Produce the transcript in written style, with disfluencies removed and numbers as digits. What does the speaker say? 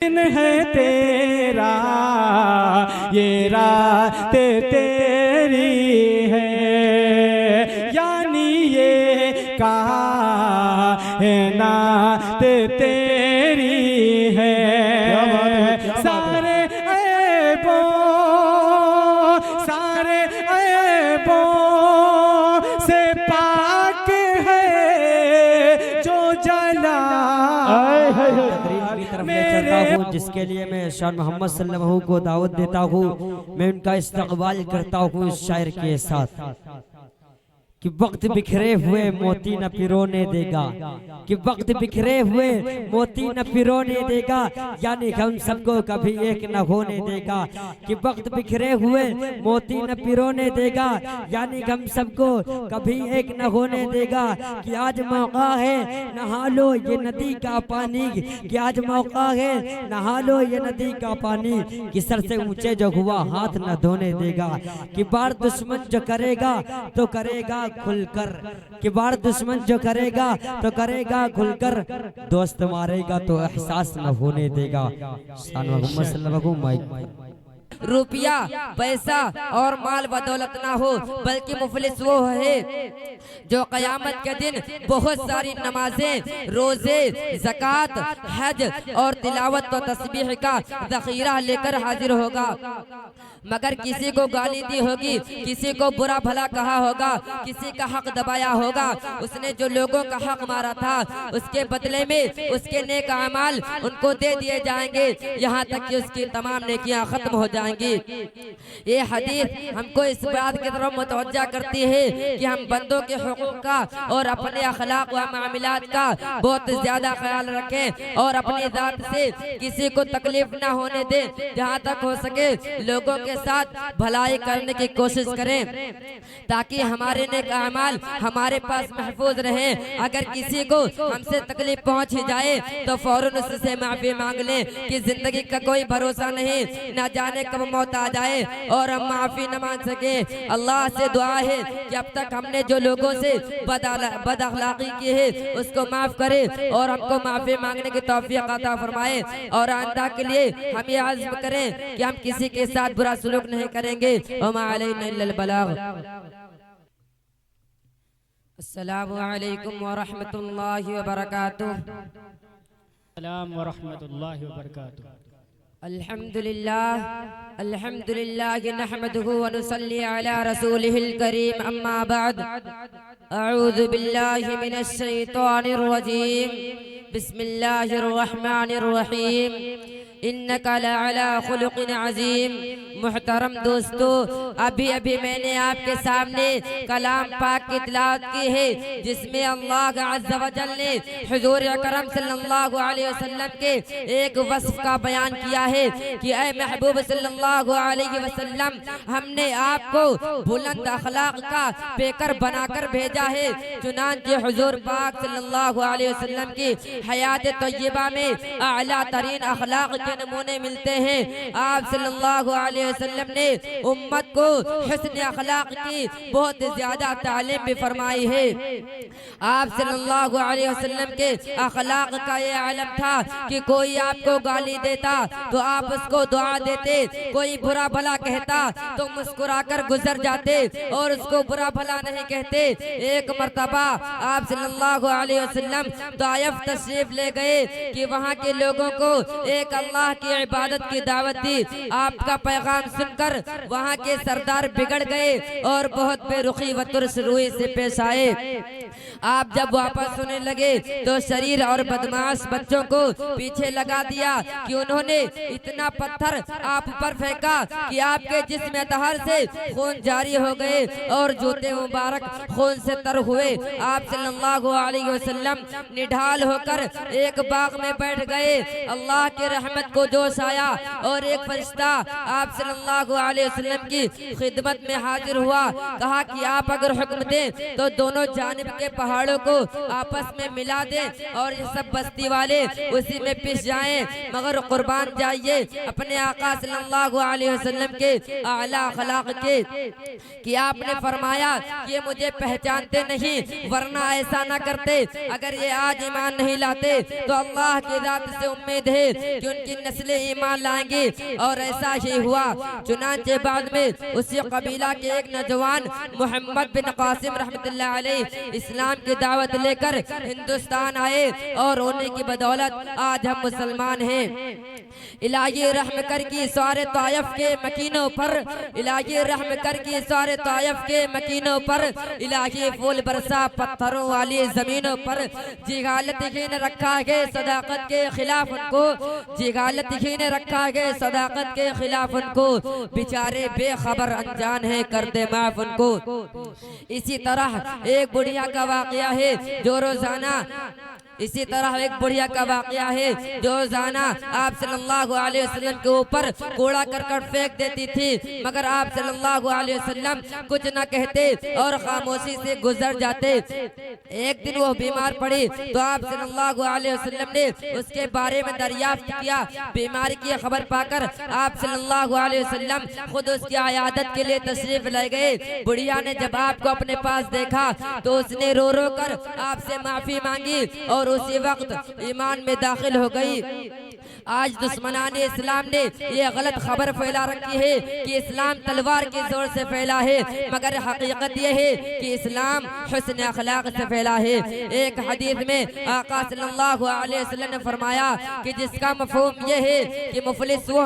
दिन है तेरा, ये रात तेरी है, यानी ये कायनात तेरी है। सारे ऐबों से पाक है जो जला जिसके लिए मैं शान मोहम्मद सल्लल्लाहु अलैहि वसल्लम को दावत देता हूँ। मैं उनका इस्तकबाल करता हूँ इस शायर के साथ कि वक्त बिखरे हुए मोती न पिरोने देगा, कि वक्त बिखरे हुए मोती न पिरोने देगा, यानी हम सबको कभी एक न होने देगा। कि वक्त बिखरे हुए मोती न पिरोने देगा, यानी हम सबको कभी एक न होने देगा। कि आज मौका है नहा लो ये नदी का पानी, कि आज मौका है नहा लो ये नदी का पानी, कि सर से ऊंचे जो हुआ हाथ न धोने देगा। कि बार दुश्मन जो करेगा तो करेगा खुलकर, कि बार दुश्मन जो करेगा तो करेगा खुलकर, दोस्त मारेगा तो एहसास न होने देगा। शान मोहम्मद सल्लल्लाहु अलैहि वसल्लम। रुपया पैसा और माल बदौलत ना हो, बल्कि मुफलिस वो है जो कयामत के दिन बहुत सारी नमाजें, रोजे, ज़कात, हज और तिलावत व तस्बीह का ज़ख़ीरा लेकर हाजिर होगा। मगर किसी को गाली दी होगी, किसी को बुरा भला कहा होगा, किसी का हक दबाया होगा, उसने जो लोगों का हक मारा था उसके बदले में उसके नेक अमाल उनको दे दिए जाएंगे, यहाँ तक कि उसकी तमाम नेकियां खत्म हो जाएंगी। ये हदीस हमको इस बात की तरफ मुतवज्जा करती है कि हम बंदों के हुकूक का और अपने अखलाक व मामलात का बहुत ज्यादा ख्याल रखें और अपनी जात से किसी को तकलीफ ना होने दें। जहाँ तक हो सके लोगों के साथ भलाई करने की कोशिश करें ताकि हमारे नेक अमाल हमारे पास महफूज रहें। अगर किसी को हमसे तकलीफ पहुंच ही जाए तो फौरन उससे माफी मांग लें कि जिंदगी का कोई भरोसा नहीं, ना जाने कब मौत आ जाए और हम माफी न मांग सके। अल्लाह से दुआ है कि अब तक हमने जो लोगों से बद अखलाकी की है उसको माफ करे और हमको माफी मांगने की तौफीक अता फरमाए, और आइंदा के लिए हम ये आज़्म करें कि हम किसी के साथ बुरा सुलूक नहीं करेंगे। वमा अलैना इल्लल बलाग। अस्सलामु अलैकुम व रहमतुल्लाहि व बरकातुहू। अस्सलाम व रहमतुल्लाहि व बरकातुहू। अल्हम्दुलिल्लाह नहमदुहु व नुसल्ली अला रसूलिहिल करीम, अम्मा बाद। अऊज़ु बिल्लाहि मिनश शैतानिर रजीम, बिस्मिल्लाहिर रहमानिर रहीम, इन्नका लअला खुलुक़िन अज़ीम। मुहतरम दोस्तों, अभी मैंने आपके सामने कलाम पाक की तिलावत की है जिसमें अल्लाह अज़्ज़ व जल ने हुज़ूर अकरम सल्लल्लाहु अलैहि वसल्लम के एक वस्फ़ का बयान किया है कि ऐ महबूब सल्लल्लाहु अलैहि वसल्लम, हमने आपको बुलंद अखलाक का पेकर बनाकर भेजा है। चुनांचे हुज़ूर पाक सल्लल्लाहु अलैहि वसल्लम की हयात तय्यबा में आला तरीन अखलाक के नमूने मिलते हैं। आप सल्लल्लाहु अलैहि वसल्लम ने उम्मत को हुस्न अखलाक की बहुत ज्यादा तालीम भी फरमाई है। आप सल्लल्लाहु अलैहि वसल्लम के अखलाक का ये आलम था कि कोई आपको गाली देता तो आप उसको दुआ देते, कोई बुरा भला कहता तो मुस्कुराकर गुजर जाते और उसको बुरा भला नहीं कहते। एक मर्तबा आप सल्लल्लाहु अलैहि वसल्लम ताइफ तशरीफ ले गए कि वहाँ के लोगों को एक अल्लाह की इबादत की दावत दी। आपका पैगाम सुनकर वहाँ के सरदार बिगड़ गए और बहुत बेरुखी व तुर्सरूई से पेश आए। आप जब वापस होने लगे तो शरीर और बदमाश बच्चों को पीछे लगा दिया कि उन्होंने इतना पत्थर आप पर फेंका कि आपके जिस्म तहर से खून जारी हो गए और जूते मुबारक खून से तर हुए। आप सल्लल्लाहु अलैहि वसल्लम निढाल होकर एक बाग में बैठ गए। अल्लाह की रहमत को जोश आया और एक फरिश्ता आप सल्लल्लाहु अलैहि वसल्लम की खिदमत में हाजिर हुआ। कहा कि आप अगर हुक्म दें तो दोनों जानिब के पहाड़ों को आपस में मिला दें और ये सब बस्ती वाले उसी में पिस जाएं, मगर कुर्बान जाइए अपने आका सल्लल्लाहु अलैहि वसल्लम के आला अखलाक के कि आपने फरमाया कि ये मुझे पहचानते नहीं, वरना ऐसा ना करते। अगर ये आज ईमान नहीं लाते तो अल्लाह की जात से उम्मीद है कि उनकी नस्लें ईमान लाएंगी। और ऐसा ही हुआ। चुनांचे बाद में उसी कबीला के एक नौजवान मोहम्मद बिन कासिम रहमतुल्लाह अलैह इस्लाम की दावत लेकर हिंदुस्तान आए और उन्हीं की बदौलत आज हम मुसलमान हैं। इलाही रहम कर की सारे तायफ के मकीनों पर, इलाही रहम कर की सारे तायफ के मकीनों पर, इलाही फूल बरसा पत्थरों वाली जमीनों पर। जिहालत ही ने रखा है सदाकत के खिलाफ उनको, जिहालत ही ने रखा है सदाकत के खिलाफ उनको। बेचारे बेखबर अनजान है, कर दे माफ उनको। इसी तरह एक बुढ़िया का वाकया है जो रोजाना, इसी तरह एक बुढ़िया का वाकया है जो रोजाना आप सल्लल्लाहु अलैहि वसल्लम के ऊपर कूड़ा करकट फेंक देती थी, मगर आप सल्लल्लाहु अलैहि वसल्लम कुछ न कहते और खामोशी से गुजर जाते। एक दिन वो बीमार पड़ी तो आप सल्लल्लाहु अलैहि वसल्लम ने उसके बारे में दरियाफ्त किया। बीमारी की खबर पाकर आप सल्लल्लाहु अलैहि वसल्लम खुद उसकी आयादत के लिए तशरीफ ले गए। बुढ़िया ने जब आपको अपने पास देखा तो उसने रो रो कर आपसे माफी मांगी और उसी वक्त ईमान में दाखिल हो गई। आज दुश्मनान इस्लाम ने ये गलत खबर फैला रखी है कि इस्लाम तलवार के जोर से फैला है, मगर हकीकत ये है कि इस्लाम हुस्न अखलाक से फैला है। एक हदीस में आका सल्लल्लाहु अलैहि वसल्लम ने फरमाया कि जिसका मफहूम ये है कि मुफलिस वो